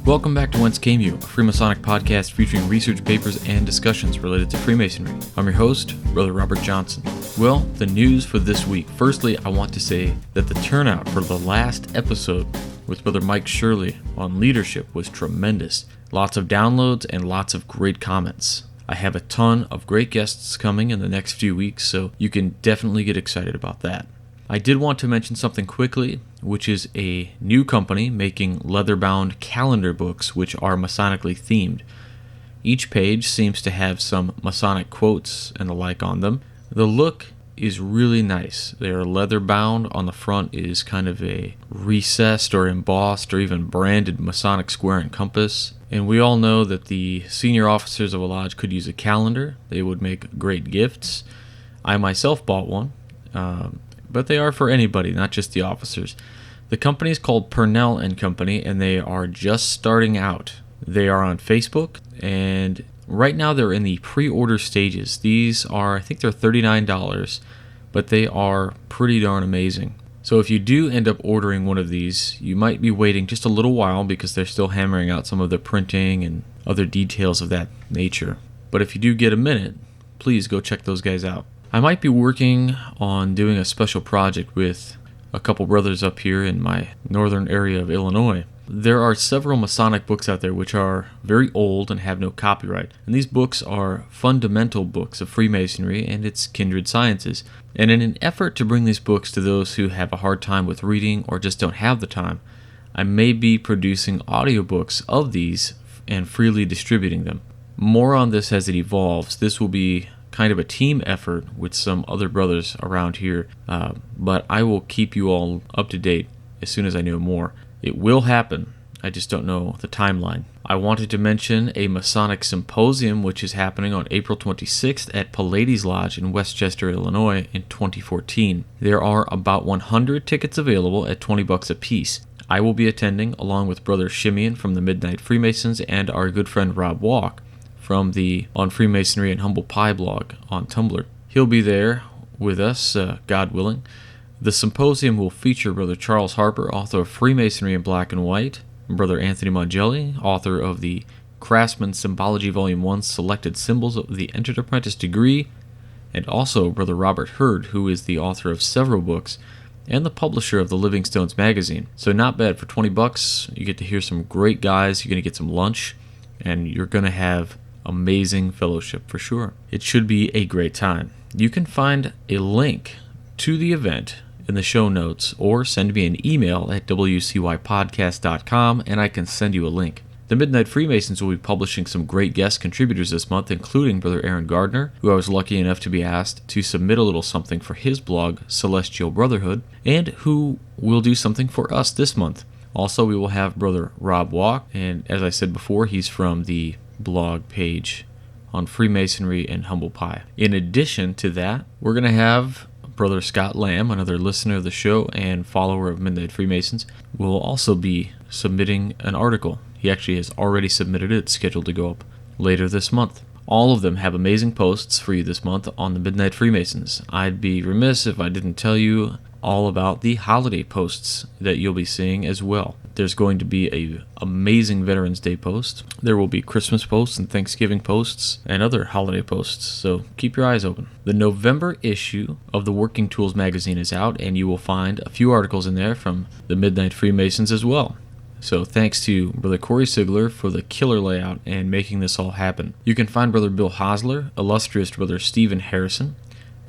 Welcome back to Whence Came You, a Freemasonic podcast featuring research papers and discussions related to Freemasonry. I'm your host, Brother Robert Johnson. Well, the news for this week. Firstly, I want to say that the turnout for the last episode with Brother Mike Shirley on leadership was tremendous. Lots of downloads and lots of great comments. I have a ton of great guests coming in the next few weeks, so you can definitely get excited about that. I did want to mention something quickly, which is a new company making leather-bound calendar books which are Masonically themed. Each page seems to have some Masonic quotes and the like on them. The look is really nice. They are leather-bound. On the front is kind of a recessed or embossed or even branded Masonic square and compass. And we all know that the senior officers of a lodge could use a calendar. They would make great gifts. I myself bought one. But they are for anybody, not just the officers. The company is called Purnell & Company, and they are just starting out. They are on Facebook, and right now they're in the pre-order stages. These are, I think they're $39, but they are pretty darn amazing. So if you do end up ordering one of these, you might be waiting just a little while because they're still hammering out some of the printing and other details of that nature. But if you do get a minute, please go check those guys out. I might be working on doing a special project with a couple brothers up here in my northern area of Illinois. There are several Masonic books out there which are very old and have no copyright. And these books are fundamental books of Freemasonry and its kindred sciences. And in an effort to bring these books to those who have a hard time with reading or just don't have the time, I may be producing audiobooks of these and freely distributing them. More on this as it evolves. This will be kind of a team effort with some other brothers around here, but I will keep you all up to date as soon as I know more. It will happen, I just don't know the timeline. I wanted to mention a Masonic Symposium which is happening on April 26th at Pallades Lodge in Westchester, Illinois in 2014. There are about 100 tickets available at $20 a piece. I will be attending along with Brother Shimeon from the Midnight Freemasons and our good friend Rob Walk from the On Freemasonry and Humble Pie blog on Tumblr. He'll be there with us, God willing. The symposium will feature Brother Charles Harper, author of Freemasonry in Black and White, Brother Anthony Mongelli, author of the Craftsman Symbology Volume 1 Selected Symbols of the Entered Apprentice Degree, and also Brother Robert Hurd, who is the author of several books and the publisher of the Living Stones magazine. So not bad. For $20, you get to hear some great guys, you're going to get some lunch, and you're going to have amazing fellowship for sure. It should be a great time. You can find a link to the event in the show notes or send me an email at wcypodcast.com and I can send you a link. The Midnight Freemasons will be publishing some great guest contributors this month, including Brother Aaron Gardner, who I was lucky enough to be asked to submit a little something for his blog, Celestial Brotherhood, and who will do something for us this month. Also, we will have Brother Rob Walk, and as I said before, he's from the blog page on Freemasonry and Humble Pie. In addition to that, we're going to have Brother Scott Lamb, another listener of the show and follower of Midnight Freemasons, will also be submitting an article. He actually has already submitted it. It's scheduled to go up later this month. All of them have amazing posts for you this month on the Midnight Freemasons. I'd be remiss if I didn't tell you all about the holiday posts that you'll be seeing as well. There's going to be an amazing Veterans Day post. There will be Christmas posts and Thanksgiving posts and other holiday posts, so keep your eyes open. The November issue of the Working Tools magazine is out, and you will find a few articles in there from the Midnight Freemasons as well. So thanks to Brother Corey Sigler for the killer layout and making this all happen. You can find Brother Bill Hosler, illustrious Brother Stephen Harrison,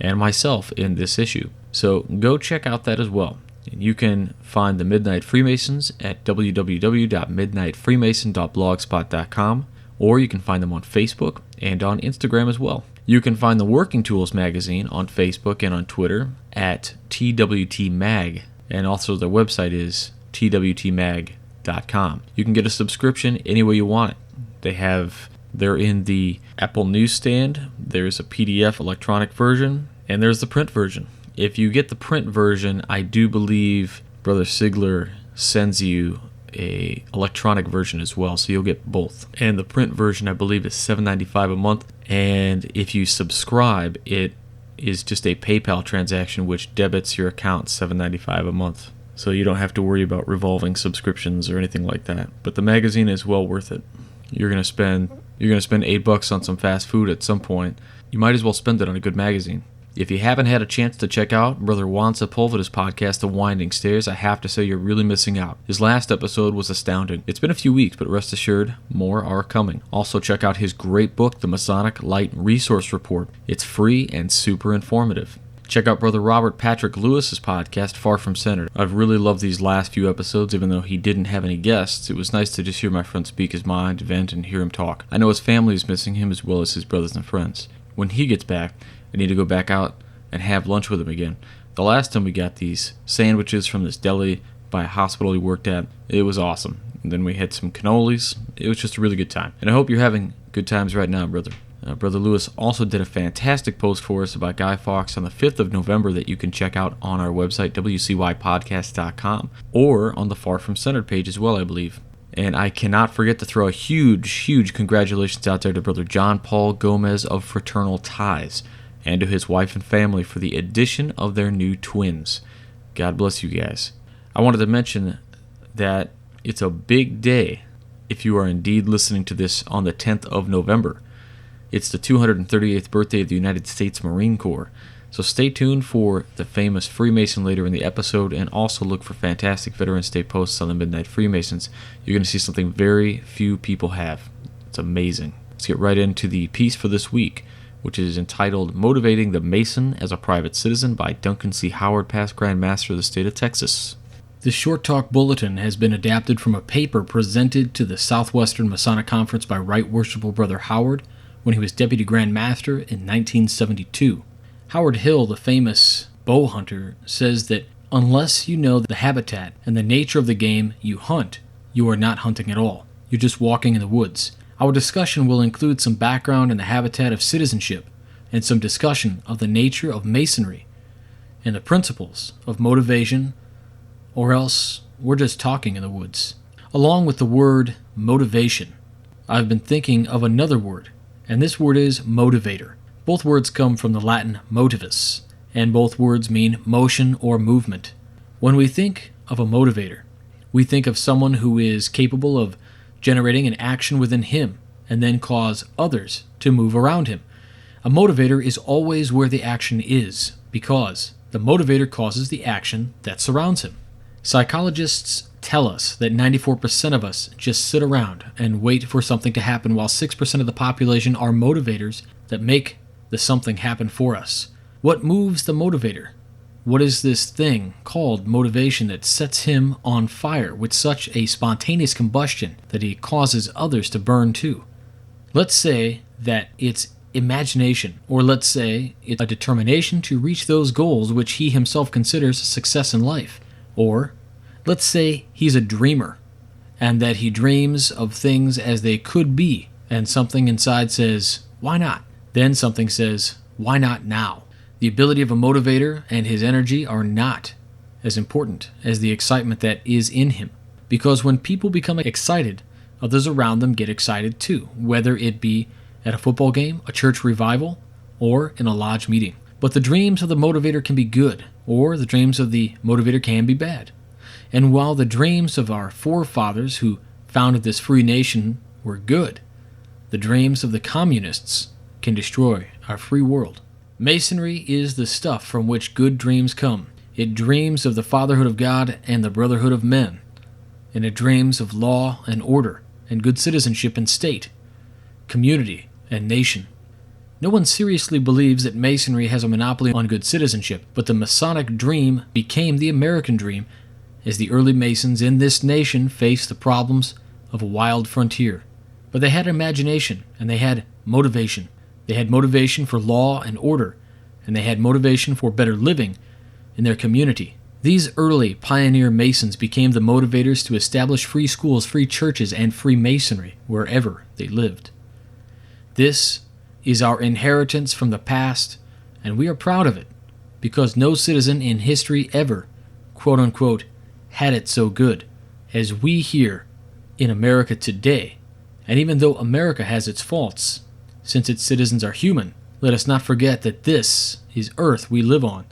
and myself in this issue. So go check out that as well. You can find the Midnight Freemasons at www.midnightfreemason.blogspot.com, or you can find them on Facebook and on Instagram as well. You can find the Working Tools magazine on Facebook and on Twitter at TWTMag, and also their website is twtmag.com. You can get a subscription any way you want it. They're in the Apple newsstand. There's a PDF electronic version, and there's the print version. If you get the print version, I do believe Brother Sigler sends you a electronic version as well, so you'll get both. And the print version, I believe, is $7.95 a month. And if you subscribe, it is just a PayPal transaction which debits your account $7.95 a month. so you don't have to worry about revolving subscriptions or anything like that. But the magazine is well worth it. You're gonna spend $8 on some fast food at some point. You might as well spend it on a good magazine. If you haven't had a chance to check out Brother Juan Sepulveda's podcast, The Winding Stairs, I have to say you're really missing out. His last episode was astounding. It's been a few weeks, but rest assured, more are coming. Also check out his great book, The Masonic Light Resource Report. It's free and super informative. Check out Brother Robert Patrick Lewis's podcast, Far From Centered. I've really loved these last few episodes, even though he didn't have any guests. It was nice to just hear my friend speak his mind, vent, and hear him talk. I know his family is missing him as well as his brothers and friends. When he gets back, I need to go back out and have lunch with him again. The last time we got these sandwiches from this deli by a hospital he worked at, it was awesome. And then we had some cannolis. It was just a really good time. And I hope you're having good times right now, brother. Brother Lewis also did a fantastic post for us about Guy Fawkes on the 5th of November that you can check out on our website, wcypodcast.com, or on the Far From Centered page as well, I believe. And I cannot forget to throw a huge congratulations out there to Brother John Paul Gomez of Fraternal Ties and to his wife and family for the addition of their new twins. God bless you guys. I wanted to mention that it's a big day if you are indeed listening to this on the 10th of November. It's the 238th birthday of the United States Marine Corps. So stay tuned for the famous Freemason later in the episode, and also look for fantastic Veterans Day posts on the Midnight Freemasons. You're going to see something very few people have. It's amazing. Let's get right into the piece for this week, which is entitled Motivating the Mason as a Private Citizen by Duncan C. Howard, past Grand Master of the state of Texas. This short talk bulletin has been adapted from a paper presented to the Southwestern Masonic Conference by Right Worshipful Brother Howard when he was Deputy Grand Master in 1972. Howard Hill, the famous bow hunter, says that unless you know the habitat and the nature of the game you hunt, you are not hunting at all. You're just walking in the woods. Our discussion will include some background in the habitat of citizenship and some discussion of the nature of Masonry and the principles of motivation, or else we're just talking in the woods. Along with the word motivation, I've been thinking of another word, and this word is motivator. Both words come from the Latin motivus, and both words mean motion or movement. When we think of a motivator, we think of someone who is capable of generating an action within him and then cause others to move around him. A motivator is always where the action is, because the motivator causes the action that surrounds him. Psychologists tell us that 94% of us just sit around and wait for something to happen, while 6% of the population are motivators that make the something happen for us. What moves the motivator? What is this thing called motivation that sets him on fire with such a spontaneous combustion that he causes others to burn too? Let's say that it's imagination, or let's say it's a determination to reach those goals which he himself considers a success in life. Or let's say he's a dreamer, and that he dreams of things as they could be, and something inside says, why not? Then something says, why not now? The ability of a motivator and his energy are not as important as the excitement that is in him. Because when people become excited, others around them get excited too, whether it be at a football game, a church revival, or in a lodge meeting. But the dreams of the motivator can be good, or the dreams of the motivator can be bad. And while the dreams of our forefathers who founded this free nation were good, the dreams of the communists can destroy our free world. Masonry is the stuff from which good dreams come. It dreams of the fatherhood of God and the brotherhood of men. And it dreams of law and order and good citizenship and state, community and nation. No one seriously believes that Masonry has a monopoly on good citizenship, but the Masonic dream became the American dream as the early Masons in this nation faced the problems of a wild frontier. But they had imagination, and they had motivation. They had motivation for law and order, and they had motivation for better living in their community. These early pioneer Masons became the motivators to establish free schools, free churches, and free Masonry wherever they lived. This is our inheritance from the past, and we are proud of it, because no citizen in history ever, quote-unquote, had it so good as we here in America today. And even though America has its faults, since its citizens are human, let us not forget that this is earth we live on,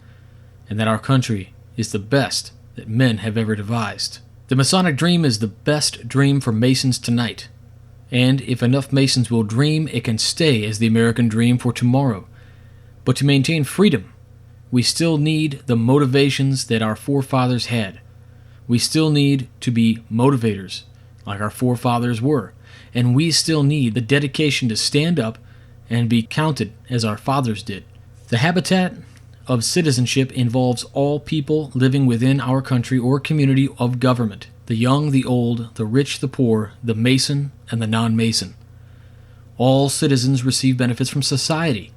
and that our country is the best that men have ever devised. The Masonic dream is the best dream for Masons tonight. And if enough Masons will dream, it can stay as the American dream for tomorrow. But to maintain freedom, we still need the motivations that our forefathers had. We still need to be motivators, like our forefathers were. And we still need the dedication to stand up and be counted as our fathers did. The habitat of citizenship involves all people living within our country or community of government. The young, the old, the rich, the poor, the Mason, and the non-Mason. All citizens receive benefits from society,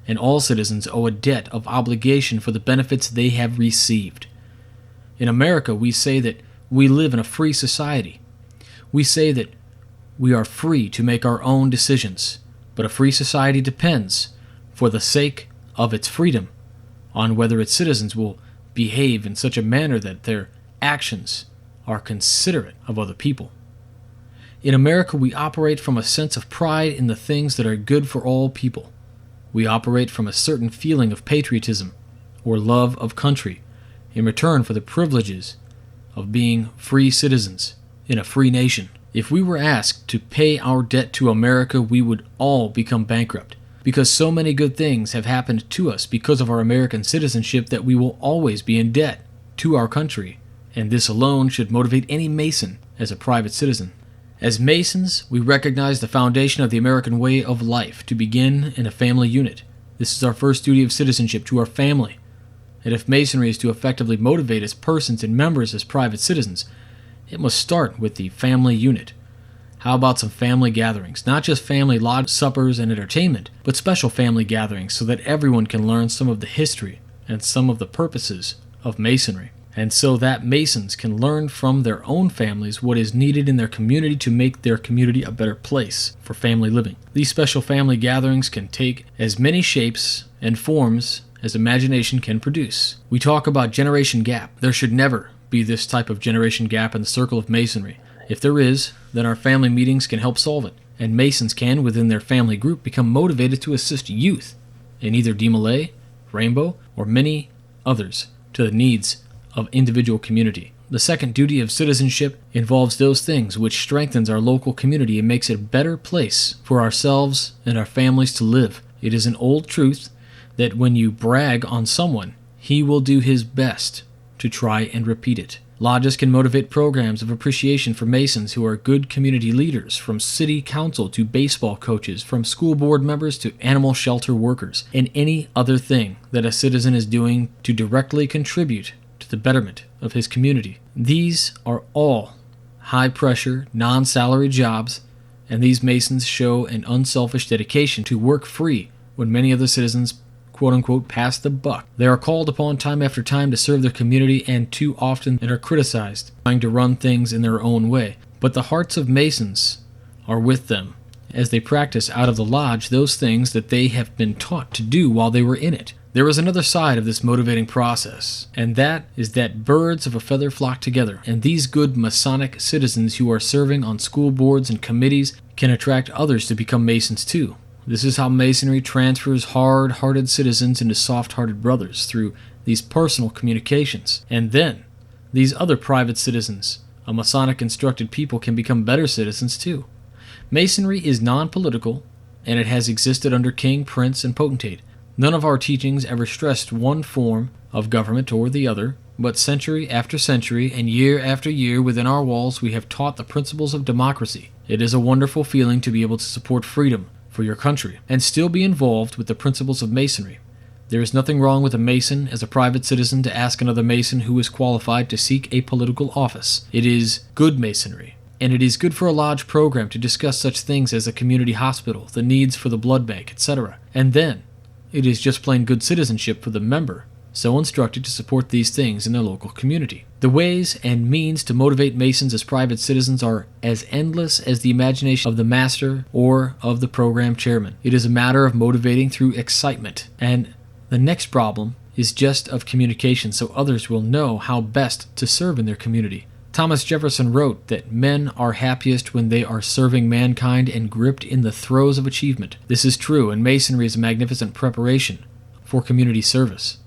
and all citizens owe a debt of obligation for the benefits they have received. In America, we say that we live in a free society. We say that we are free to make our own decisions, but a free society depends, for the sake of its freedom, on whether its citizens will behave in such a manner that their actions are considerate of other people. In America, we operate from a sense of pride in the things that are good for all people. We operate from a certain feeling of patriotism or love of country in return for the privileges of being free citizens in a free nation. If we were asked to pay our debt to America, we would all become bankrupt, because so many good things have happened to us because of our American citizenship that we will always be in debt to our country, and this alone should motivate any Mason as a private citizen. As Masons, we recognize the foundation of the American way of life to begin in a family unit. This is our first duty of citizenship to our family. And if Masonry is to effectively motivate its persons and members as private citizens, it must start with the family unit. How about some family gatherings? Not just family lodge suppers and entertainment, but special family gatherings so that everyone can learn some of the history and some of the purposes of Masonry. And so that Masons can learn from their own families what is needed in their community to make their community a better place for family living. These special family gatherings can take as many shapes and forms as imagination can produce. We talk about generation gap. There should never be this type of generation gap in the circle of Masonry. If there is, then our family meetings can help solve it, and Masons can, within their family group, become motivated to assist youth in either DeMolay, Rainbow, or many others to the needs of individual community. The second duty of citizenship involves those things which strengthens our local community and makes it a better place for ourselves and our families to live. It is an old truth that when you brag on someone, he will do his best to try and repeat it. Lodges can motivate programs of appreciation for Masons who are good community leaders, from city council to baseball coaches, from school board members to animal shelter workers, and any other thing that a citizen is doing to directly contribute to the betterment of his community. These are all high-pressure, non-salary jobs, and these Masons show an unselfish dedication to work free when many other citizens quote-unquote pass the buck. They are called upon time after time to serve their community, and too often are criticized, trying to run things in their own way. But the hearts of Masons are with them as they practice out of the lodge those things that they have been taught to do while they were in it. There is another side of this motivating process, and that is that birds of a feather flock together, and these good Masonic citizens who are serving on school boards and committees can attract others to become Masons too. This is how Masonry transfers hard-hearted citizens into soft-hearted brothers through these personal communications. And then, these other private citizens, a Masonic-instructed people, can become better citizens too. Masonry is non-political, and it has existed under king, prince, and potentate. None of our teachings ever stressed one form of government or the other, but century after century and year after year within our walls we have taught the principles of democracy. It is a wonderful feeling to be able to support freedom for your country and still be involved with the principles of Masonry. There is nothing wrong with a Mason as a private citizen to ask another Mason who is qualified to seek a political office. It is good Masonry, and it is good for a lodge program to discuss such things as a community hospital, the needs for the blood bank, etc. And then, it is just plain good citizenship for the member so instructed to support these things in their local community. The ways and means to motivate Masons as private citizens are as endless as the imagination of the master or of the program chairman. It is a matter of motivating through excitement. And the next problem is just of communication so others will know how best to serve in their community. Thomas Jefferson wrote that men are happiest when they are serving mankind and gripped in the throes of achievement. This is true, and Masonry is a magnificent preparation for community service.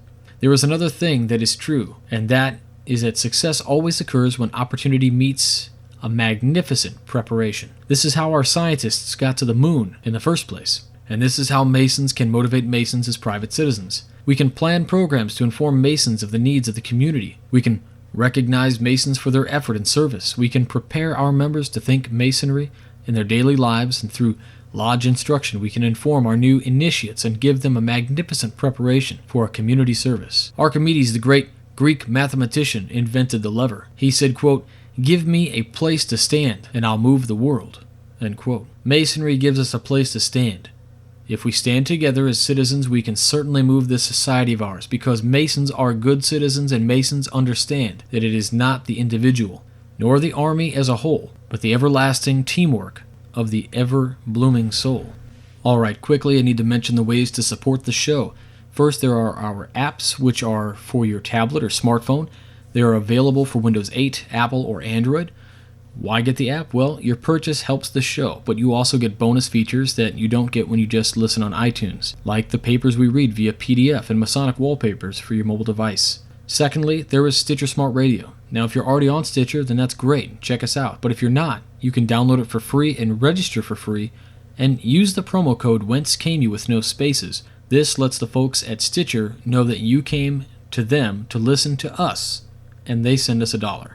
There is another thing that is true, and that is that success always occurs when opportunity meets a magnificent preparation. This is how our scientists got to the moon in the first place. And this is how Masons can motivate Masons as private citizens. We can plan programs to inform Masons of the needs of the community. We can recognize Masons for their effort and service. We can prepare our members to think Masonry in their daily lives, and through lodge instruction we can inform our new initiates and give them a magnificent preparation for a community service. Archimedes, the great Greek mathematician, invented the lever. He said, quote, "Give me a place to stand, and I'll move the world." End quote. Masonry gives us a place to stand. If we stand together as citizens, we can certainly move this society of ours, because Masons are good citizens, and Masons understand that it is not the individual, nor the army as a whole, but the everlasting teamwork of the ever-blooming soul. Alright, quickly I need to mention the ways to support the show. First, there are our apps, which are for your tablet or smartphone. They are available for Windows 8, Apple, or Android. Why get the app? Well, your purchase helps the show, but you also get bonus features that you don't get when you just listen on iTunes, like the papers we read via PDF and Masonic wallpapers for your mobile device. Secondly, there is Stitcher Smart Radio. Now, if you're already on Stitcher, then that's great. Check us out. But if you're not, you can download it for free and register for free, and use the promo code Whence came you with no spaces. This lets the folks at Stitcher know that you came to them to listen to us, and they send us $1.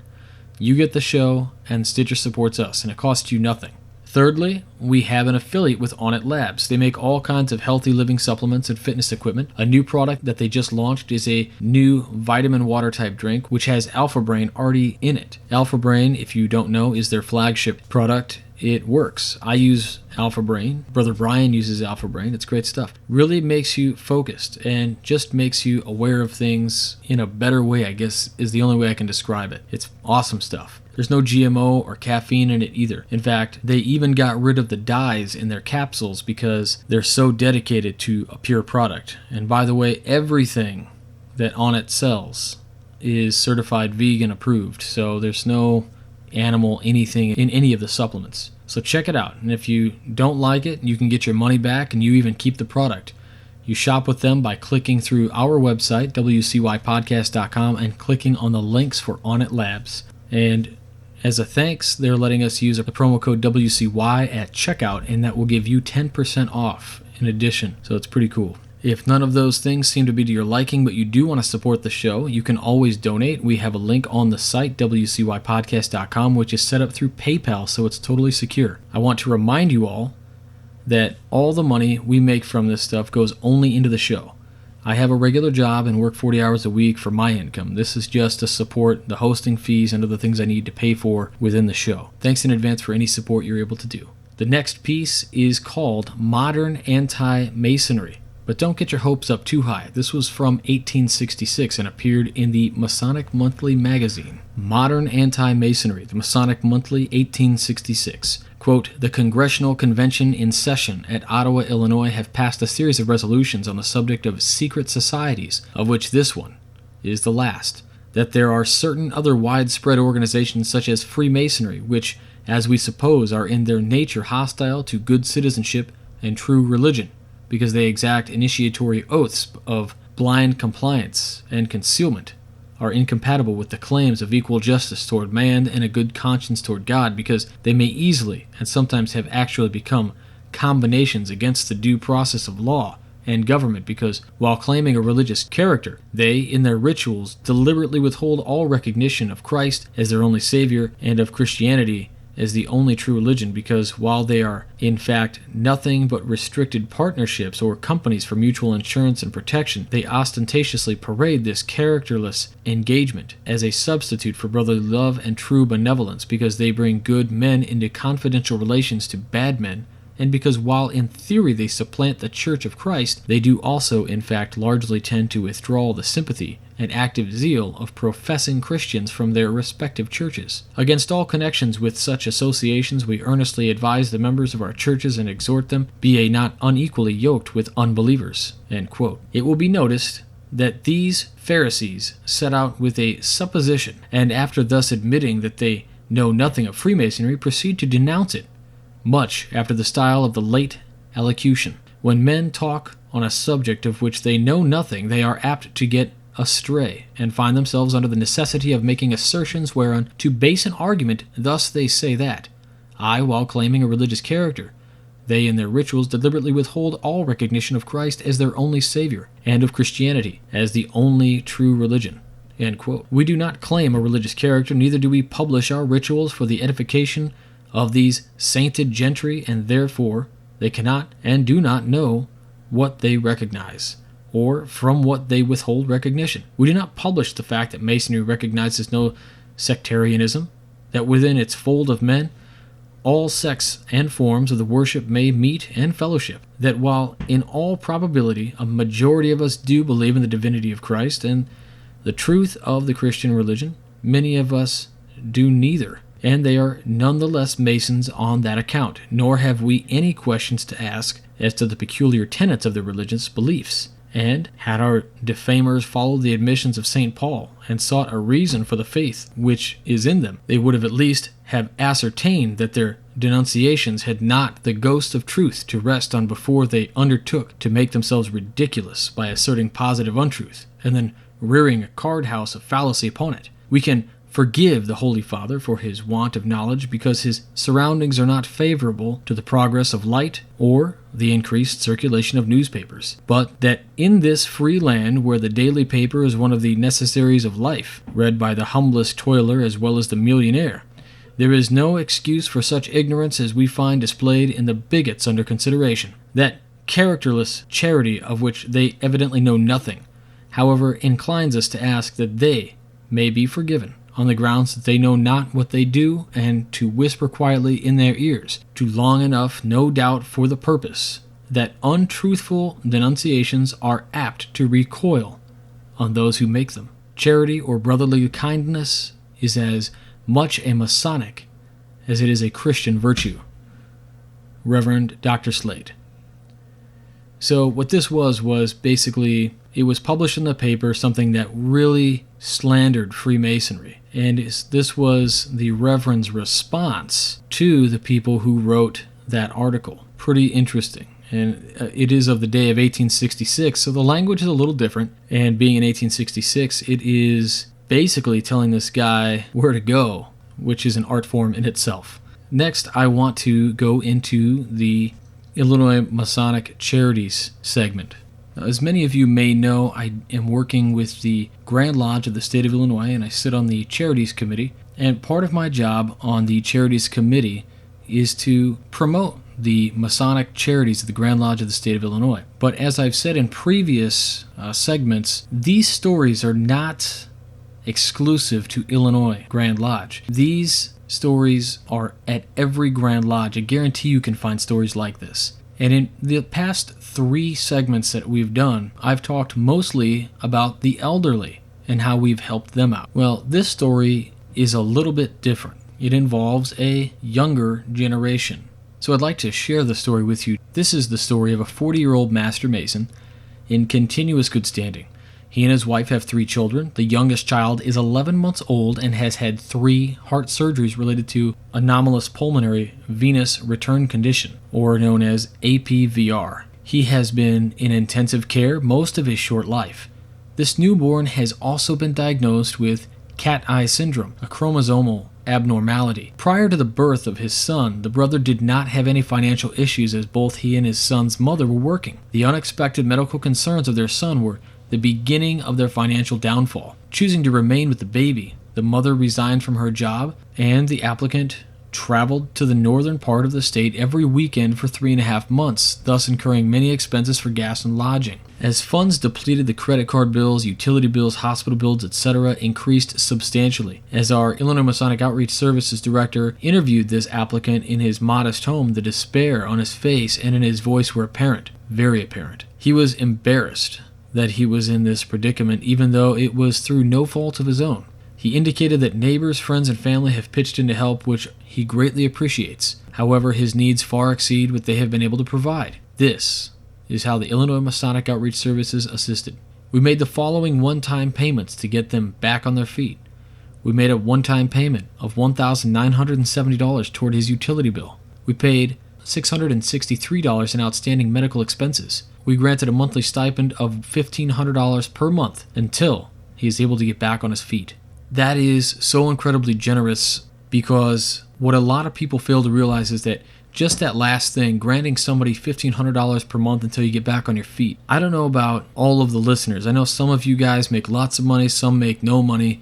You get the show, and Stitcher supports us, and it costs you nothing. Thirdly, we have an affiliate with Onnit Labs. They make all kinds of healthy living supplements and fitness equipment. A new product that they just launched is a new vitamin water type drink, which has Alpha Brain already in it. Alpha Brain, if you don't know, is their flagship product. It works. I use Alpha Brain. Brother Brian uses Alpha Brain. It's great stuff. Really makes you focused and just makes you aware of things in a better way, I guess, is the only way I can describe it. It's awesome stuff. There's no GMO or caffeine in it either. In fact, they even got rid of the dyes in their capsules because they're so dedicated to a pure product. And by the way, everything that Onnit sells is certified vegan approved, so there's no animal anything in any of the supplements. So check it out, and if you don't like it, you can get your money back, and you even keep the product. You shop with them by clicking through our website, wcypodcast.com, and clicking on the links for Onnit Labs. And as a thanks, they're letting us use the promo code WCY at checkout, and that will give you 10% off in addition, so it's pretty cool. If none of those things seem to be to your liking, but you do want to support the show, you can always donate. We have a link on the site, wcypodcast.com, which is set up through PayPal, so it's totally secure. I want to remind you all that all the money we make from this stuff goes only into the show. I have a regular job and work 40 hours a week for my income. This is just to support the hosting fees and other things I need to pay for within the show. Thanks in advance for any support you're able to do. The next piece is called Modern Anti-Masonry. But don't get your hopes up too high. This was from 1866 and appeared in the Masonic Monthly magazine. Modern Anti-Masonry, the Masonic Monthly, 1866. Quote, "The Congressional Convention in session at Ottawa, Illinois have passed a series of resolutions on the subject of secret societies, of which this one is the last. That there are certain other widespread organizations such as Freemasonry, which, as we suppose, are in their nature hostile to good citizenship and true religion, because they exact initiatory oaths of blind compliance and concealment, are incompatible with the claims of equal justice toward man and a good conscience toward God, because they may easily, and sometimes have actually become, combinations against the due process of law and government, because, while claiming a religious character, they, in their rituals, deliberately withhold all recognition of Christ as their only Savior and of Christianity as the only true religion, because while they are, in fact, nothing but restricted partnerships or companies for mutual insurance and protection, they ostentatiously parade this characterless engagement as a substitute for brotherly love and true benevolence, because they bring good men into confidential relations to bad men, and because while in theory they supplant the Church of Christ, they do also, in fact, largely tend to withdraw the sympathy and active zeal of professing Christians from their respective churches. Against all connections with such associations, we earnestly advise the members of our churches and exhort them, be ye not unequally yoked with unbelievers." End quote. It will be noticed that these Pharisees set out with a supposition, and after thus admitting that they know nothing of Freemasonry, proceed to denounce it, much after the style of the late elocution. When men talk on a subject of which they know nothing, they are apt to get astray, and find themselves under the necessity of making assertions whereon to base an argument. Thus they say that, I, while claiming a religious character, they in their rituals deliberately withhold all recognition of Christ as their only Savior, and of Christianity as the only true religion. End quote. We do not claim a religious character, neither do we publish our rituals for the edification of these sainted gentry, and therefore they cannot and do not know what they recognize, or from what they withhold recognition. We do not publish the fact that Masonry recognizes no sectarianism, that within its fold of men all sects and forms of the worship may meet and fellowship, that while in all probability a majority of us do believe in the divinity of Christ and the truth of the Christian religion, many of us do neither, and they are nonetheless Masons on that account, nor have we any questions to ask as to the peculiar tenets of their religious beliefs. And had our defamers followed the admissions of St. Paul and sought a reason for the faith which is in them, they would have at least have ascertained that their denunciations had not the ghost of truth to rest on before they undertook to make themselves ridiculous by asserting positive untruth, and then rearing a card house of fallacy upon it. We can forgive the Holy Father for his want of knowledge because his surroundings are not favorable to the progress of light or the increased circulation of newspapers, but that in this free land where the daily paper is one of the necessaries of life, read by the humblest toiler as well as the millionaire, there is no excuse for such ignorance as we find displayed in the bigots under consideration. That characterless charity of which they evidently know nothing, however, inclines us to ask that they may be forgiven, on the grounds that they know not what they do, and to whisper quietly in their ears, to long enough, no doubt, for the purpose, that untruthful denunciations are apt to recoil on those who make them. Charity or brotherly kindness is as much a Masonic as it is a Christian virtue. Reverend Dr. Slade. So what this was basically, it was published in the paper, something that really slandered Freemasonry. And this was the Reverend's response to the people who wrote that article. Pretty interesting. And it is of the day of 1866, so the language is a little different. And being in 1866, it is basically telling this guy where to go, which is an art form in itself. Next, I want to go into the Illinois Masonic Charities segment. As many of you may know, I am working with the Grand Lodge of the state of Illinois, and I sit on the Charities Committee. And part of my job on the Charities Committee is to promote the Masonic charities of the Grand Lodge of the state of Illinois. But as I've said in previous segments, these stories are not exclusive to Illinois Grand Lodge. These stories are at every Grand Lodge. I guarantee you can find stories like this. And in the past 3 segments that we've done, I've talked mostly about the elderly and how we've helped them out. Well, this story is a little bit different. It involves a younger generation. So I'd like to share the story with you. This is the story of a 40-year-old Master Mason in continuous good standing. He and his wife have 3 children. The youngest child is 11 months old and has had 3 heart surgeries related to anomalous pulmonary venous return condition, or known as APVR. He has been in intensive care most of his short life. This newborn has also been diagnosed with cat eye syndrome, a chromosomal abnormality. Prior to the birth of his son, the brother did not have any financial issues as both he and his son's mother were working. The unexpected medical concerns of their son were the beginning of their financial downfall. Choosing to remain with the baby, the mother resigned from her job, and the applicant traveled to the northern part of the state every weekend for 3.5 months, thus incurring many expenses for gas and lodging. As funds depleted, the credit card bills, utility bills, hospital bills, etc. increased substantially. As our Illinois Masonic Outreach Services Director interviewed this applicant in his modest home, the despair on his face and in his voice were apparent, very apparent. He was embarrassed that he was in this predicament, even though it was through no fault of his own. He indicated that neighbors, friends, and family have pitched in to help, which he greatly appreciates. However, his needs far exceed what they have been able to provide. This is how the Illinois Masonic Outreach Services assisted. We made the following one-time payments to get them back on their feet. We made a one-time payment of $1,970 toward his utility bill. We paid $663 in outstanding medical expenses. we granted a monthly stipend of $1,500 per month until he is able to get back on his feet. That is so incredibly generous, because what a lot of people fail to realize is that just that last thing, granting somebody $1,500 per month until you get back on your feet. I don't know about all of the listeners. I know some of you guys make lots of money, some make no money.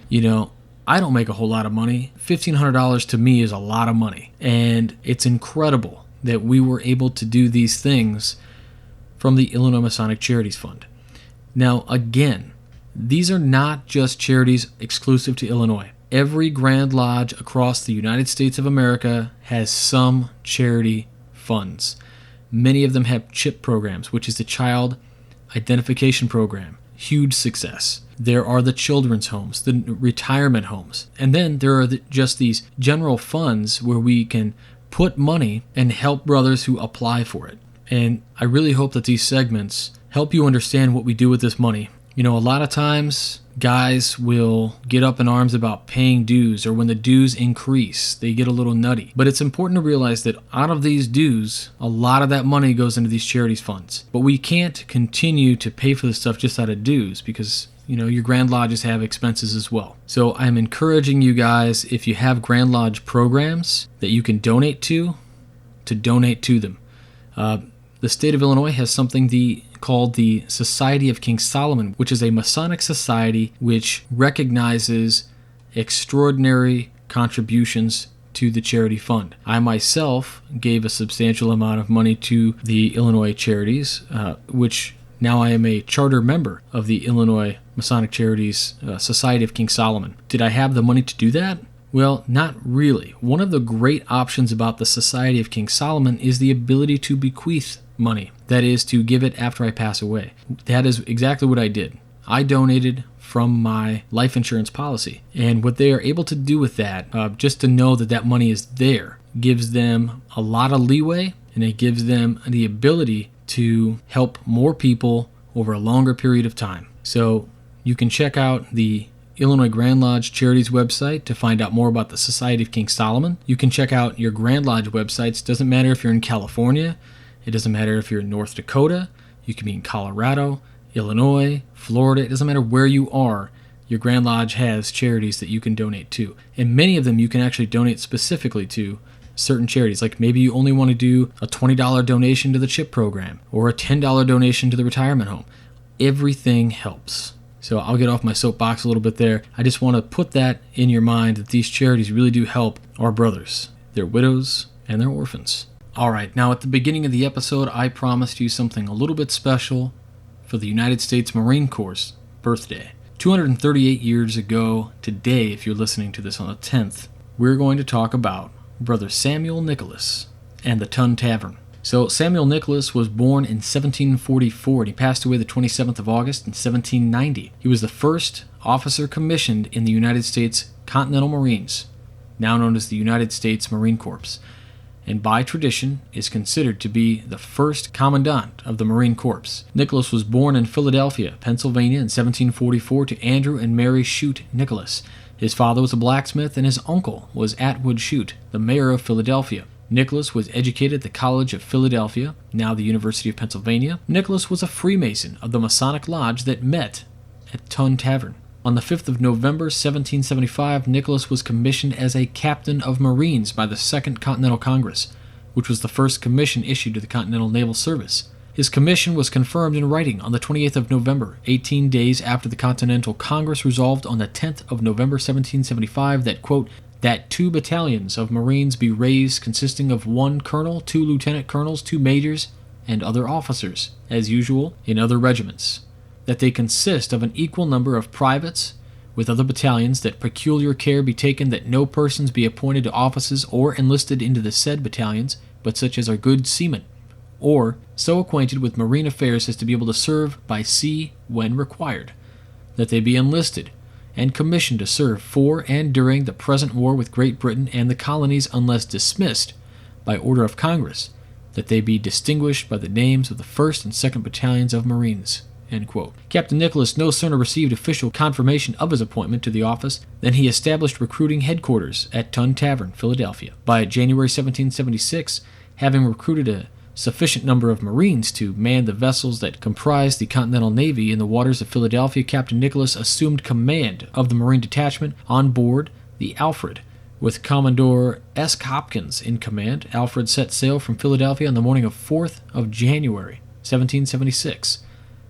I don't make a whole lot of money. $1,500 to me is a lot of money. And it's incredible that we were able to do these things from the Illinois Masonic Charities Fund. Now, again, these are not just charities exclusive to Illinois. Every Grand Lodge across the United States of America has some charity funds. Many of them have CHIP programs, which is the Child Identification Program. Huge success. There are the children's homes, the retirement homes. And then there are just these general funds where we can put money and help brothers who apply for it. And I really hope that these segments help you understand what we do with this money. A lot of times guys will get up in arms about paying dues, or when the dues increase, they get a little nutty. But it's important to realize that out of these dues, a lot of that money goes into these charities funds. But we can't continue to pay for this stuff just out of dues, because your Grand Lodges have expenses as well. So I'm encouraging you guys, if you have Grand Lodge programs that you can donate to donate to them. The state of Illinois has something called the Society of King Solomon, which is a Masonic society which recognizes extraordinary contributions to the charity fund. I myself gave a substantial amount of money to the Illinois charities, which now I am a charter member of the Illinois Masonic Charities Society of King Solomon. Did I have the money to do that? Well, not really. One of the great options about the Society of King Solomon is the ability to bequeath money. That is, to give it after I pass away. That is exactly what I did. I donated from my life insurance policy. And what they are able to do with that, just to know that that money is there, gives them a lot of leeway, and it gives them the ability to help more people over a longer period of time. So you can check out the Illinois Grand Lodge Charities website to find out more about the Society of King Solomon. You can check out your Grand Lodge websites. Doesn't matter if you're in California. It doesn't matter if you're in North Dakota. You can be in Colorado, Illinois, Florida. It doesn't matter where you are. Your Grand Lodge has charities that you can donate to. And many of them you can actually donate specifically to certain charities. Like maybe you only want to do a $20 donation to the CHIP program or a $10 donation to the retirement home. Everything helps. So I'll get off my soapbox a little bit there. I just want to put that in your mind that these charities really do help our brothers, their widows, and their orphans. All right, now at the beginning of the episode, I promised you something a little bit special for the United States Marine Corps' birthday. 238 years ago today, if you're listening to this on the 10th, we're going to talk about Brother Samuel Nicholas and the Tun Tavern. So Samuel Nicholas was born in 1744, and he passed away the 27th of August in 1790. He was the first officer commissioned in the United States Continental Marines, now known as the United States Marine Corps, and by tradition is considered to be the first commandant of the Marine Corps. Nicholas was born in Philadelphia, Pennsylvania in 1744 to Andrew and Mary Shute Nicholas. His father was a blacksmith, and his uncle was Atwood Shute, the mayor of Philadelphia. Nicholas was educated at the College of Philadelphia, now the University of Pennsylvania. Nicholas was a Freemason of the Masonic Lodge that met at Tun Tavern. On the 5th of November, 1775, Nicholas was commissioned as a Captain of Marines by the Second Continental Congress, which was the first commission issued to the Continental Naval Service. His commission was confirmed in writing on the 28th of November, 18 days after the Continental Congress resolved on the 10th of November, 1775, that, quote, that 2 battalions of Marines be raised consisting of 1 colonel, 2 lieutenant colonels, 2 majors, and other officers, as usual in other regiments. That they consist of an equal number of privates, with other battalions, that peculiar care be taken that no persons be appointed to offices or enlisted into the said battalions, but such as are good seamen, or so acquainted with marine affairs as to be able to serve by sea when required. That they be enlisted and commissioned to serve for and during the present war with Great Britain and the colonies unless dismissed by order of Congress. That they be distinguished by the names of the 1st and 2nd battalions of Marines. End quote. Captain Nicholas no sooner received official confirmation of his appointment to the office than he established recruiting headquarters at Tun Tavern, Philadelphia. By January 1776, having recruited a sufficient number of Marines to man the vessels that comprised the Continental Navy in the waters of Philadelphia, Captain Nicholas assumed command of the Marine detachment on board the Alfred. With Commodore S. Hopkins in command, Alfred set sail from Philadelphia on the morning of 4th of January, 1776.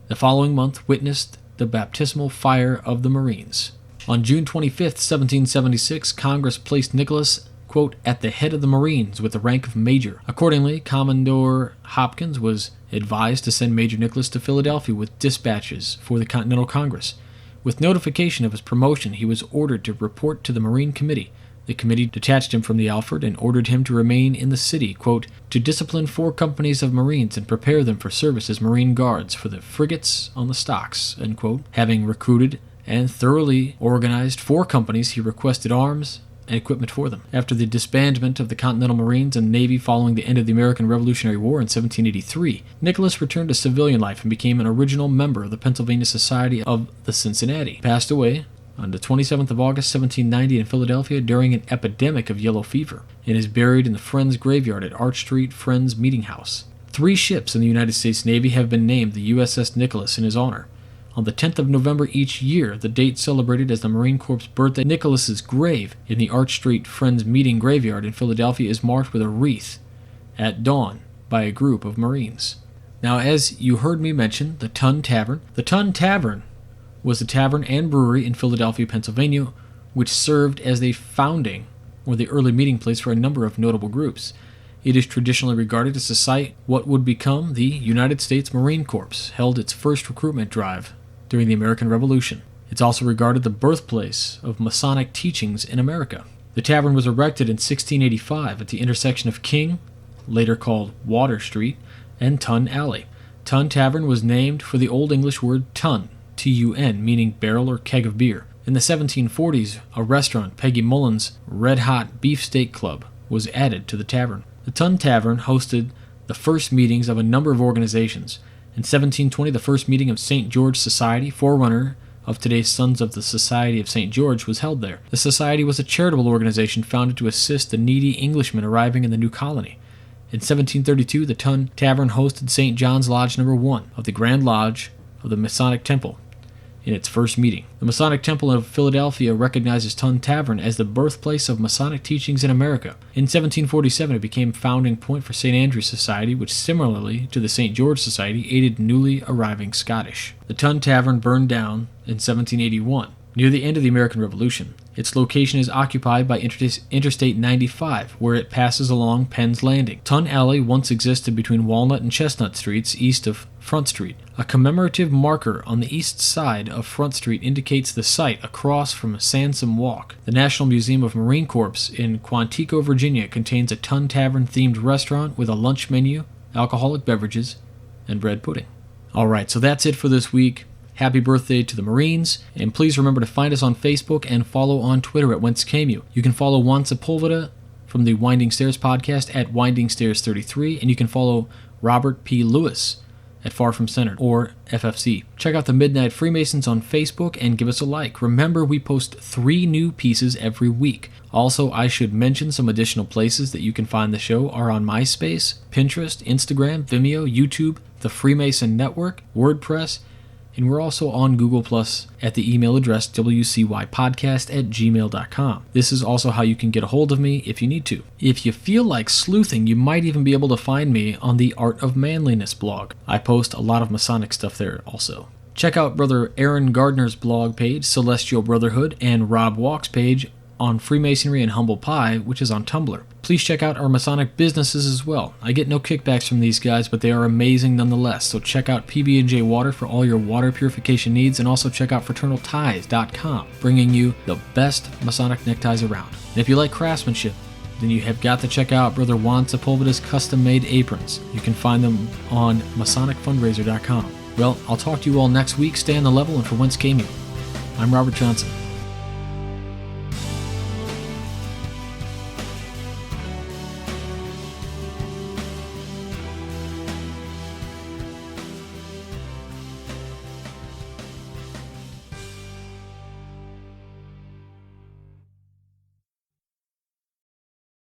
The following month witnessed the baptismal fire of the Marines. On June 25, 1776, Congress placed Nicholas, quote, at the head of the Marines with the rank of Major. Accordingly, Commodore Hopkins was advised to send Major Nicholas to Philadelphia with dispatches for the Continental Congress. With notification of his promotion, he was ordered to report to the Marine Committee. The committee detached him from the Alfred and ordered him to remain in the city, quote, to discipline 4 companies of Marines and prepare them for service as Marine guards for the frigates on the stocks, end quote. Having recruited and thoroughly organized 4 companies, he requested arms and equipment for them. After the disbandment of the Continental Marines and Navy following the end of the American Revolutionary War in 1783, Nicholas returned to civilian life and became an original member of the Pennsylvania Society of the Cincinnati. He passed away on the 27th of August, 1790 in Philadelphia during an epidemic of yellow fever, and is buried in the Friends Graveyard at Arch Street Friends Meeting House. 3 ships in the United States Navy have been named the USS Nicholas in his honor. On the 10th of November each year, the date celebrated as the Marine Corps' birthday, Nicholas's grave in the Arch Street Friends Meeting Graveyard in Philadelphia is marked with a wreath at dawn by a group of Marines. Now, as you heard me mention, the Tun Tavern. The Tun Tavern was a tavern and brewery in Philadelphia, Pennsylvania, which served as the founding or the early meeting place for a number of notable groups. It is traditionally regarded as the site what would become the United States Marine Corps held its first recruitment drive during the American Revolution. It's also regarded the birthplace of Masonic teachings in America. The tavern was erected in 1685 at the intersection of King, later called Water Street, and Tun Alley. Tun Tavern was named for the Old English word tun, T-U-N, meaning barrel or keg of beer. In the 1740s, a restaurant, Peggy Mullen's Red Hot Beefsteak Club, was added to the tavern. The Tun Tavern hosted the first meetings of a number of organizations. In 1720, the first meeting of St. George Society, forerunner of today's Sons of the Society of St. George, was held there. The society was a charitable organization founded to assist the needy Englishmen arriving in the new colony. In 1732, the Tun Tavern hosted St. John's Lodge No. 1 of the Grand Lodge of the Masonic Temple in its first meeting. The Masonic Temple of Philadelphia recognizes Tun Tavern as the birthplace of Masonic teachings in America. In 1747, it became founding point for St. Andrew's Society, which similarly to the St. George Society aided newly arriving Scottish. The Tun Tavern burned down in 1781, near the end of the American Revolution. Its location is occupied by Interstate 95, where it passes along Penn's Landing. Tun Alley once existed between Walnut and Chestnut Streets, east of Front Street. A commemorative marker on the east side of Front Street indicates the site across from Sansom Walk. The National Museum of Marine Corps in Quantico, Virginia, contains a Tun Tavern-themed restaurant with a lunch menu, alcoholic beverages, and bread pudding. All right, so that's it for this week. Happy birthday to the Marines, and please remember to find us on Facebook and follow on Twitter at Whence. You can follow Juan Sepulveda from the Winding Stairs podcast at Winding Stairs 33, and you can follow Robert P. Lewis at Far From Center, or FFC. Check out the Midnight Freemasons on Facebook and give us a like. Remember, we post 3 new pieces every week. Also, I should mention some additional places that you can find the show are on MySpace, Pinterest, Instagram, Vimeo, YouTube, the Freemason Network, WordPress, and we're also on Google Plus at the email address wcypodcast@gmail.com. This is also how you can get a hold of me if you need to. If you feel like sleuthing, you might even be able to find me on the Art of Manliness blog. I post a lot of Masonic stuff there also. Check out Brother Aaron Gardner's blog page, Celestial Brotherhood, and Rob Walk's page on Freemasonry and Humble Pie, which is on Tumblr. Please check out our Masonic businesses as well. I get no kickbacks from these guys, but they are amazing nonetheless. So check out PB&J Water for all your water purification needs, and also check out fraternalties.com, bringing you the best Masonic neckties around. And if you like craftsmanship, then you have got to check out Brother Juan Sepulveda's custom-made aprons. You can find them on MasonicFundraiser.com. Well, I'll talk to you all next week. Stay on the level, and for Whence, I'm Robert Johnson.